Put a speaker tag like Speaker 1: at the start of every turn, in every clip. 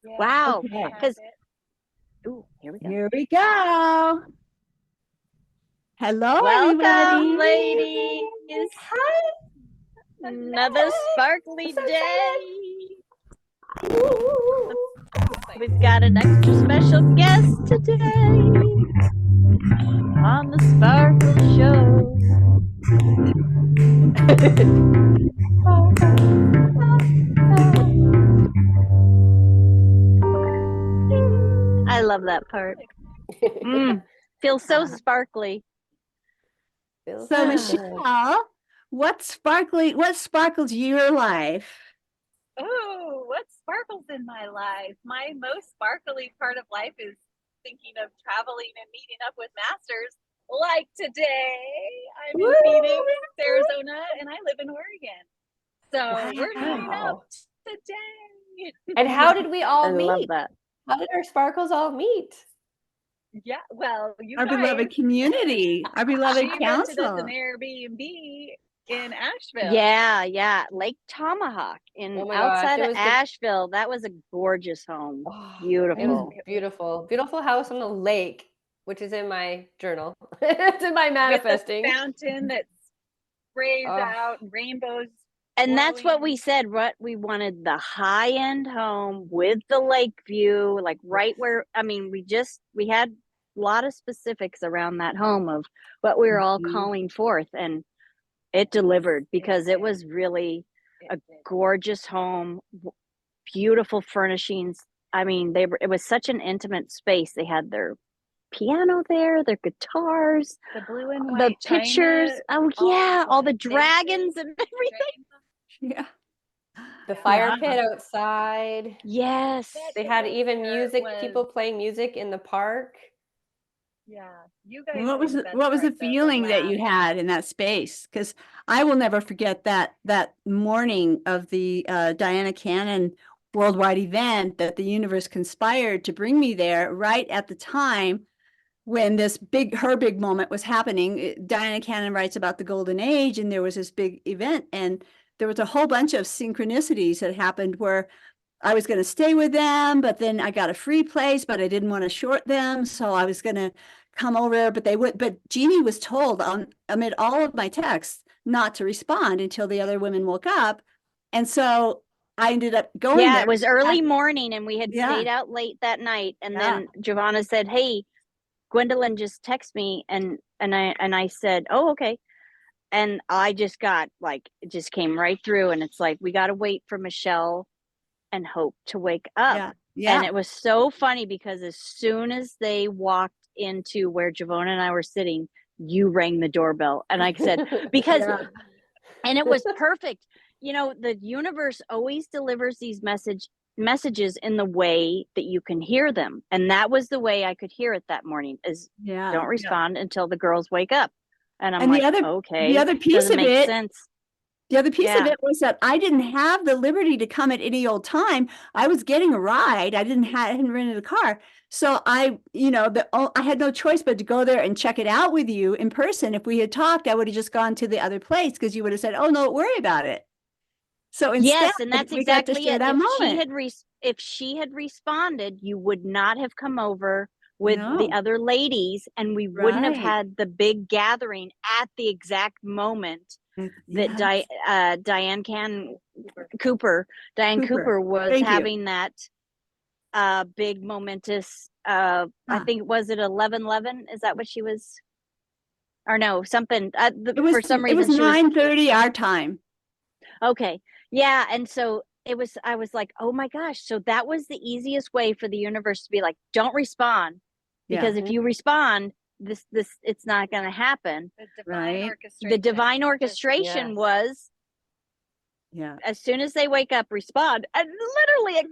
Speaker 1: Wow.
Speaker 2: Okay.
Speaker 1: Because, ooh, here we go.
Speaker 2: Here we go. Hello,
Speaker 1: Welcome,
Speaker 2: everybody.
Speaker 1: ladies.
Speaker 2: Hi.
Speaker 1: Another sparkly
Speaker 2: So
Speaker 1: day. We've got an extra special guest today on the Sparkle Show. I love that part. Feels so sparkly.
Speaker 2: So, Michelle, what sparkles your life?
Speaker 3: Oh, what sparkles in my life? My most sparkly part of life is thinking of traveling and meeting up with masters. Like today, I'm in Phoenix, Arizona, and I live in Oregon. So we're meeting up today.
Speaker 4: And how did we all
Speaker 1: I
Speaker 4: meet?
Speaker 1: love that.
Speaker 4: How did our sparkles all meet?
Speaker 3: Yeah, well, you
Speaker 2: Our
Speaker 3: guys,
Speaker 2: beloved community, our beloved
Speaker 3: she rented us
Speaker 2: council.
Speaker 3: an Airbnb in Asheville.
Speaker 1: Yeah. Lake Tomahawk
Speaker 4: Oh my gosh,
Speaker 1: outside
Speaker 4: it
Speaker 1: of
Speaker 4: was
Speaker 1: Asheville. That was a gorgeous home. Beautiful.
Speaker 4: It was beautiful. Beautiful house on the lake, which is in my journal. It's in my manifesting.
Speaker 3: With the fountain that sprays out and rainbows.
Speaker 1: And that's what we said. What we wanted, the high end home with the lake view, like right where, I mean, we had a lot of specifics around that home of what we were all calling forth, and it delivered because it was really a gorgeous home, beautiful furnishings. I mean, it was such an intimate space. They had their piano there, their guitars,
Speaker 3: the blue and
Speaker 1: the
Speaker 3: white
Speaker 1: pictures.
Speaker 3: china,
Speaker 1: All the dragons and everything.
Speaker 2: Yeah.
Speaker 4: The fire pit outside.
Speaker 1: Yes.
Speaker 4: They had even music, people playing music in the park.
Speaker 3: Yeah. You guys.
Speaker 2: What was the feeling that you had in that space? Because I will never forget that morning of the Diana Cannon worldwide event that the universe conspired to bring me there right at the time when her big moment was happening. Diana Cannon writes about the golden age, and there was this big event, and there was a whole bunch of synchronicities that happened where I was going to stay with them, but then I got a free place, but I didn't want to short them. So I was going to come over, but Jeannie was told amid all of my texts not to respond until the other women woke up. And so I ended up going there.
Speaker 1: Yeah, it was early morning and we had stayed out late that night. And then Giovanna said, "Hey, Gwendolyn just texted me." And I said, "Oh, okay." And I just got it just came right through. And it's like, we got to wait for Michelle and Hope to wake up. And it was so funny because as soon as they walked into where Giovanna and I were sitting, you rang the doorbell. And I said, because, and it was perfect. You know, the universe always delivers these messages in the way that you can hear them. And that was the way I could hear it that morning is don't respond until the girls wake up. And I'm like, okay,
Speaker 2: the other piece
Speaker 1: doesn't
Speaker 2: of
Speaker 1: make
Speaker 2: it,
Speaker 1: sense.
Speaker 2: The other piece of it was that I didn't have the liberty to come at any old time. I was getting a ride. I hadn't rented a car. So I had no choice but to go there and check it out with you in person. If we had talked, I would have just gone to the other place because you would have said, "Oh, no, don't worry about it." So instead,
Speaker 1: and that's
Speaker 2: we got to
Speaker 1: exactly
Speaker 2: share
Speaker 1: it.
Speaker 2: that moment.
Speaker 1: If she had responded, you would not have come over with the other ladies, and we wouldn't have had the big gathering at the exact moment that Diane Cooper was having that big momentous I think, was it 11:11? Is that what she was? Or no, something for some reason
Speaker 2: it was 9:30 our time.
Speaker 1: Okay. Yeah. And so I was like, oh my gosh. So that was the easiest way for the universe to be like, don't respond. Because if you respond, this it's not going to happen. The divine orchestration was as soon as they wake up, respond. And literally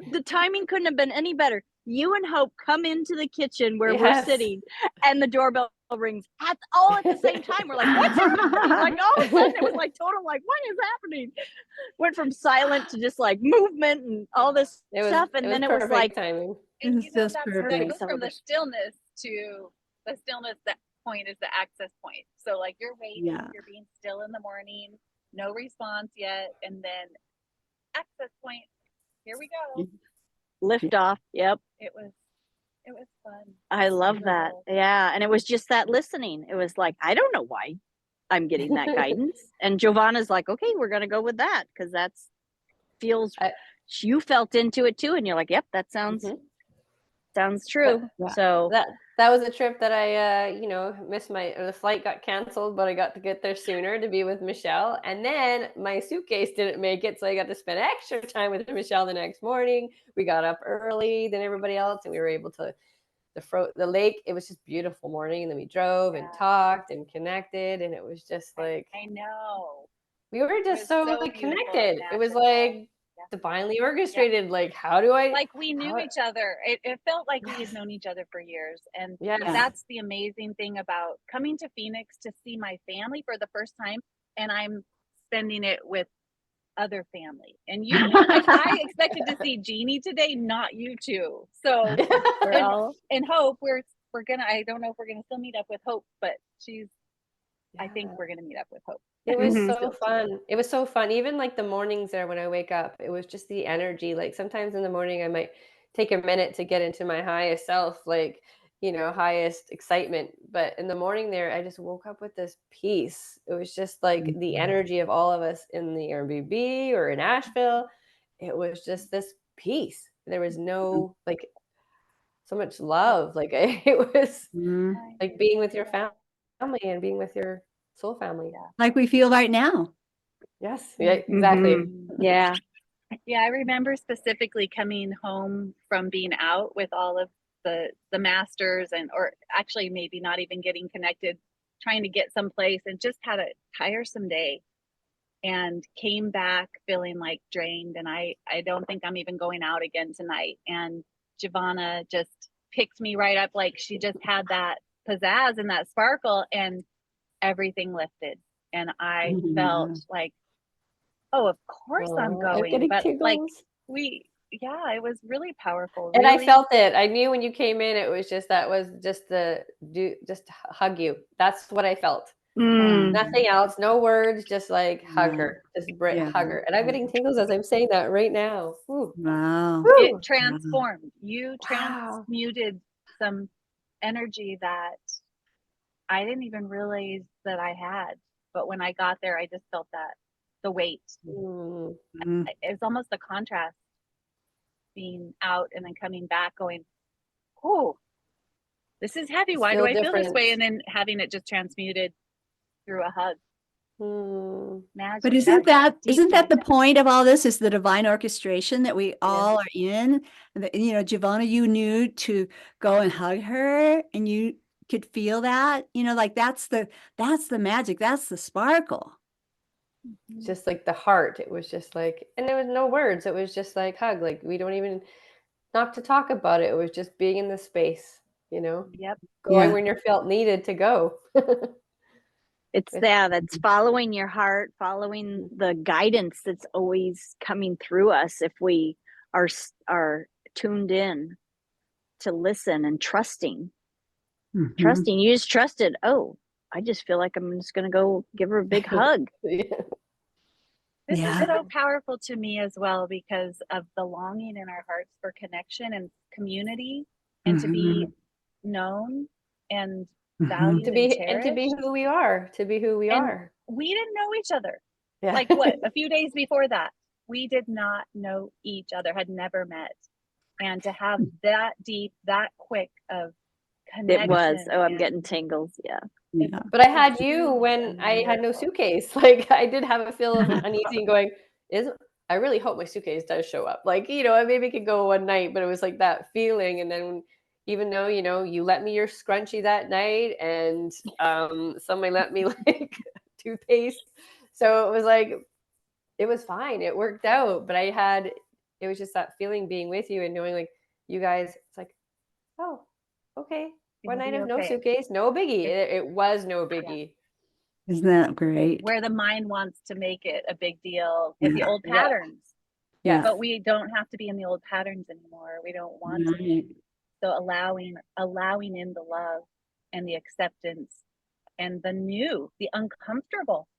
Speaker 1: the timing couldn't have been any better. You and Hope come into the kitchen where we're sitting and the doorbell rings all at the same time. We're like, what's happening? Like all of a sudden it was like total, like, what is happening? Went from silent to just like movement and all this stuff. And then it was like
Speaker 3: timing. And that's perfect. From the stillness to the stillness, that point is the access point. So like you're waiting, you're being still in the morning, no response yet, and then access point. Here we go.
Speaker 1: lift off. Yep.
Speaker 3: It was fun.
Speaker 1: I love that.
Speaker 3: Wonderful.
Speaker 1: Yeah. And it was just that listening. It was like, I don't know why I'm getting that guidance. And Giovanna's like, okay, we're going to go with that. Cause that's feels, you felt into it too. And you're like, yep, that sounds true.
Speaker 2: Yeah.
Speaker 1: So
Speaker 4: that was a trip that I, missed the flight got canceled, but I got to get there sooner to be with Michelle. And then my suitcase didn't make it. So I got to spend extra time with Michelle the next morning. We got up early than everybody else and we were able to the lake. It was just beautiful morning. And then we drove and talked and connected. And it was just like,
Speaker 3: I know.
Speaker 4: We were just so like connected. It was like divinely orchestrated. Like, how do I
Speaker 3: like we knew each other. It felt like we had known each other for years. And that's the amazing thing about coming to Phoenix to see my family for the first time. And I'm spending it with other family. And you like, I expected to see Jeannie today, not you two. So and Hope, we're gonna, I don't know if we're gonna still meet up with Hope, but I think we're gonna meet up with Hope.
Speaker 4: It was so fun. It was so fun. Even like the mornings there when I wake up, it was just the energy. Like sometimes in the morning, I might take a minute to get into my highest self, like, highest excitement. But in the morning there, I just woke up with this peace. It was just like the energy of all of us in the Airbnb or in Asheville. It was just this peace. There was no like so much love. Like it was like being with your family and being with your soul family.
Speaker 2: Like we feel right now.
Speaker 4: Yes. Yeah, exactly.
Speaker 1: Yeah.
Speaker 3: Yeah, I remember specifically coming home from being out with all of the masters or actually maybe not even getting connected, trying to get someplace and just had a tiresome day and came back feeling like drained. And I don't think I'm even going out again tonight. And Giovanna just picked me right up. Like she just had that pizzazz and that sparkle and everything lifted. And I felt like, oh, of course I'm going. But
Speaker 4: tingles.
Speaker 3: like it was really powerful.
Speaker 4: And
Speaker 3: really.
Speaker 4: I felt it. I knew when you came in, it was just just just hug you. That's what I felt. Nothing else, no words, just like hug her, just hug her. And I'm getting tingles as I'm saying that right now. Ooh.
Speaker 2: Wow.
Speaker 3: It transformed. You transmuted some energy that I didn't even realize that I had. But when I got there, I just felt the weight. It's almost a contrast being out and then coming back going, oh, this is heavy. Why do I feel this way? And then having it just transmuted through a hug. Magic.
Speaker 2: But isn't that the point of all this, is the divine orchestration that we all are in? Giovanna, you knew to go and hug her and you could feel that, like that's the magic. That's the sparkle.
Speaker 4: Just like the heart. It was just like, and there was no words. It was just like hug. Like we don't even, not to talk about it. It was just being in the space, going when you felt needed to go.
Speaker 1: It's that's following your heart, following the guidance that's always coming through us if we are tuned in to listen and trusting. Trusting. You just trusted, oh, I just feel like I'm just going to go give her a big hug.
Speaker 3: This is so powerful to me as well because of the longing in our hearts for connection and community and to be known and valued
Speaker 4: to be who we are,
Speaker 3: We didn't know each other. Like what? A few days before that, we did not know each other, had never met. And to have that deep, that quick of connection.
Speaker 1: It was. Oh, I'm getting tingles. Yeah.
Speaker 4: But I had you when I had no suitcase. Like I did have a feel of uneasy going, I really hope my suitcase does show up. Like, I maybe could go one night, but it was like that feeling. And then even though, you let me your scrunchie that night and somebody let me like toothpaste. So it was like, it was fine. It worked out. But it was just that feeling being with you and knowing like you guys, it's like, oh, okay. One night of no suitcase, no biggie. It was no biggie.
Speaker 2: Isn't that great?
Speaker 3: Where the mind wants to make it a big deal with the old patterns.
Speaker 4: Yeah.
Speaker 3: But we don't have to be in the old patterns anymore. We don't want to be. So allowing in the love and the acceptance and the new, the uncomfortable.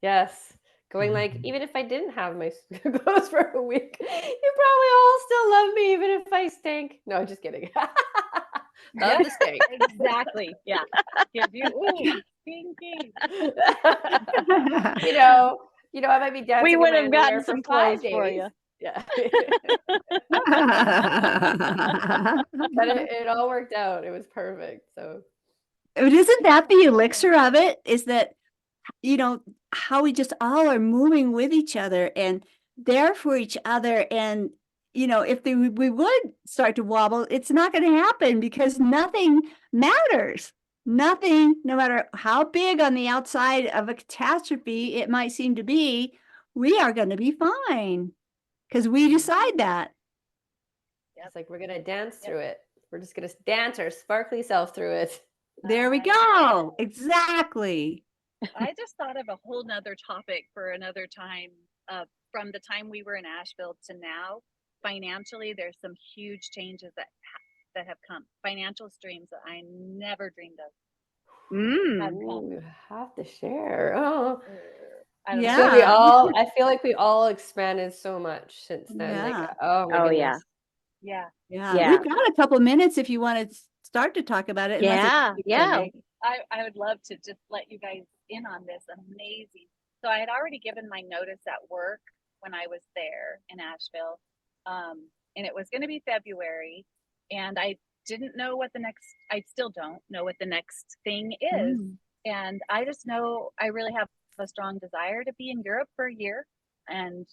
Speaker 4: Yes. going like, even if I didn't have my clothes for a week, you probably all still love me, even if I stink. No, just kidding. Love the stink.
Speaker 3: Exactly. Yeah. Give you stinky.
Speaker 4: I might be dancing
Speaker 1: We
Speaker 4: in
Speaker 1: would
Speaker 4: my
Speaker 1: have gotten
Speaker 4: underwear for
Speaker 1: some
Speaker 4: 5
Speaker 1: clothes
Speaker 4: days.
Speaker 1: for you.
Speaker 4: Yeah. But it all worked out. It was perfect. So
Speaker 2: But isn't that the elixir of it? Is that, how we just all are moving with each other and there for each other. And, if we would start to wobble, it's not going to happen because nothing matters. Nothing, no matter how big on the outside of a catastrophe it might seem to be, we are going to be fine because we decide that.
Speaker 4: it's like we're going to dance through it. We're just going to dance our sparkly self through it.
Speaker 2: There we go. Exactly.
Speaker 3: I just thought of a whole nother topic for another time. From the time we were in Asheville to now, financially, there's some huge changes that have come. Financial streams that I never dreamed of have come.
Speaker 4: You have to share. Oh,
Speaker 3: I don't
Speaker 2: Yeah.
Speaker 3: know.
Speaker 4: I feel like we all expanded so much since then.
Speaker 2: Yeah.
Speaker 4: Like, oh my goodness.
Speaker 3: Yeah.
Speaker 2: Yeah. We've got a couple minutes if you want to start to talk about it.
Speaker 1: Yeah.
Speaker 3: I would love to just let you guys in on this. Amazing. So I had already given my notice at work when I was there in Asheville. And it was going to be February. And I didn't know I still don't know what the next thing is. And I just know I really have a strong desire to be in Europe for a year and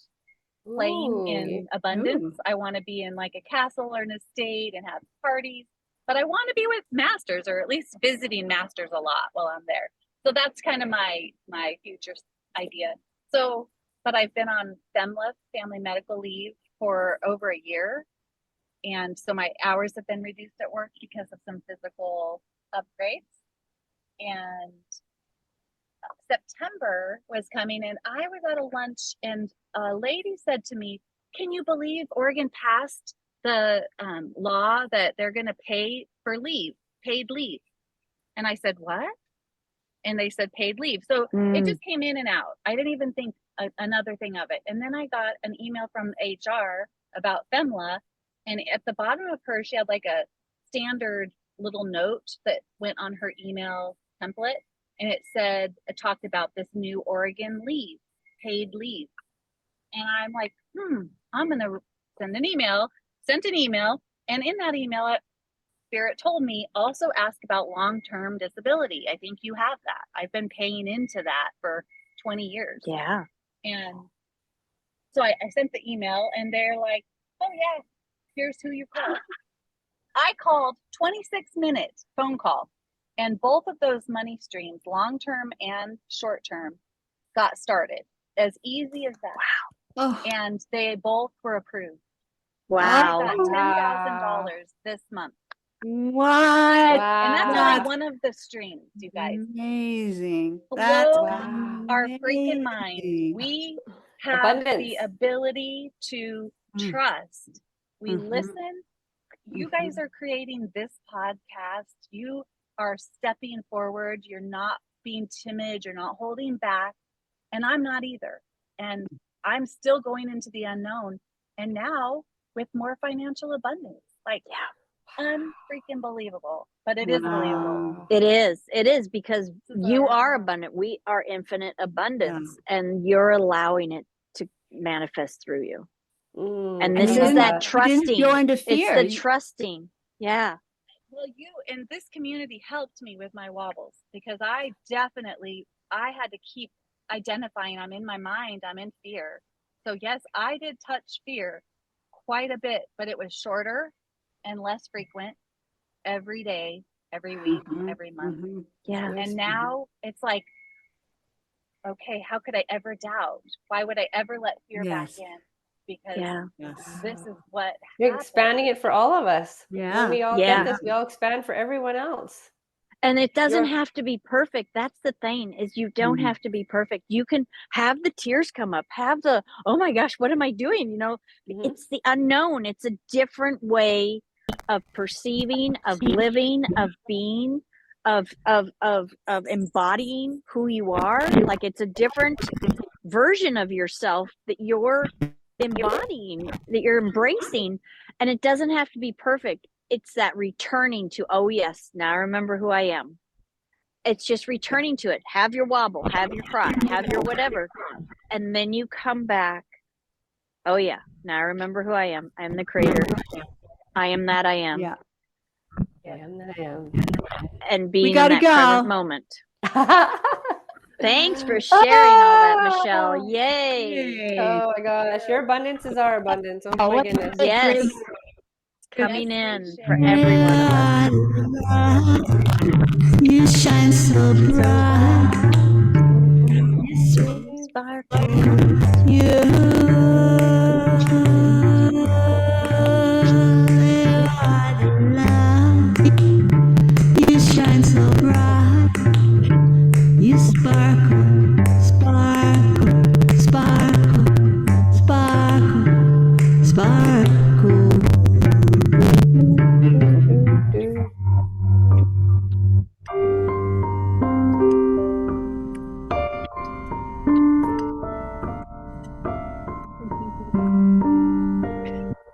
Speaker 3: playing in abundance. I want to be in like a castle or an estate and have parties, but I want to be with masters, or at least visiting masters a lot while I'm there. So that's kind of my future idea. So, but I've been on FEMLA, family medical leave, for over a year. And so my hours have been reduced at work because of some physical upgrades. And September was coming and I was at a lunch and a lady said to me, "Can you believe Oregon passed the law that they're going to pay for paid leave?" And I said, "What?" And they said paid leave. So it just came in and out. I didn't even think another thing of it. And then I got an email from HR about FEMLA. And at the bottom of her, she had like a standard little note that went on her email template. And it talked about this new Oregon leave, paid leave. And I'm like, I'm going to sent an email. And in that email, Spirit told me, also ask about long-term disability. I think you have that. I've been paying into that for 20 years.
Speaker 1: Yeah.
Speaker 3: And so I sent the email and they're like, "Oh yeah, here's who you call." I called 26-minute phone call, and both of those money streams, long-term and short-term, got started. As easy as that.
Speaker 2: Wow. Oh.
Speaker 3: And they both were approved.
Speaker 1: Wow.
Speaker 3: I got $10,000 this month.
Speaker 2: What?
Speaker 3: And that's only one of the streams, you guys.
Speaker 2: Amazing.
Speaker 3: That's
Speaker 2: Wow.
Speaker 3: our freaking mind. We have
Speaker 4: Abundance.
Speaker 3: the ability to trust. We listen. You guys are creating this podcast. You are stepping forward. You're not being timid. You're not holding back. And I'm not either. And I'm still going into the unknown. And now with more financial abundance. Like, unfreaking believable, but it is believable.
Speaker 1: It is because you are abundant. We are infinite abundance, and you're allowing it to manifest through you. And this is that trusting.
Speaker 2: Go into fear.
Speaker 1: It's the trusting. Yeah.
Speaker 3: Well, you and this community helped me with my wobbles because I had to keep identifying. I'm in my mind. I'm in fear. So yes, I did touch fear quite a bit, but it was shorter and less frequent every day, every week, every month.
Speaker 1: Yeah.
Speaker 3: And now it's like, okay, how could I ever doubt? Why would I ever let fear back in? Because this is what
Speaker 4: you're expanding it for all of us.
Speaker 2: Yeah.
Speaker 4: When we all get this, we all expand for everyone else.
Speaker 1: And it doesn't have to be perfect. That's the thing, is you don't have to be perfect. You can have the tears come up, have the, oh my gosh, what am I doing? It's the unknown. It's a different way of perceiving, of living, of being, of embodying who you are. Like, it's a different version of yourself that you're embodying, that you're embracing. And it doesn't have to be perfect. It's that returning to, oh yes, now I remember who I am. It's just returning to it. Have your wobble, have your cry, have your whatever. And then you come back. Oh yeah, now I remember who I am. I am the creator. I am that I am.
Speaker 2: Yeah.
Speaker 4: I am that I am.
Speaker 1: And being in
Speaker 2: gotta
Speaker 1: that present
Speaker 2: go.
Speaker 1: moment. Thanks for sharing all that, Michelle. Yay.
Speaker 4: Oh my gosh, your abundance is our abundance. Oh my
Speaker 2: what
Speaker 4: goodness.
Speaker 2: a
Speaker 1: Yes.
Speaker 2: great-
Speaker 1: Coming
Speaker 3: Yes,
Speaker 1: in
Speaker 3: we
Speaker 1: for
Speaker 3: share.
Speaker 1: every one of us.
Speaker 5: You shine so bright.
Speaker 1: Sparkle.
Speaker 5: You are the light. You shine so bright. You sparkle, sparkle, sparkle, sparkle, sparkle.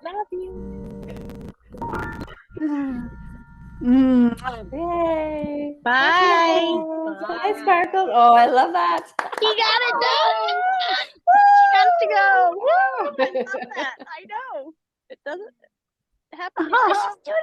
Speaker 3: Love you.
Speaker 4: Yay.
Speaker 1: Bye.
Speaker 4: Bye, Sparkles. Oh, I love that.
Speaker 1: You got it done. She got to go. Woo! I love that. I know. It doesn't happen. It's just doing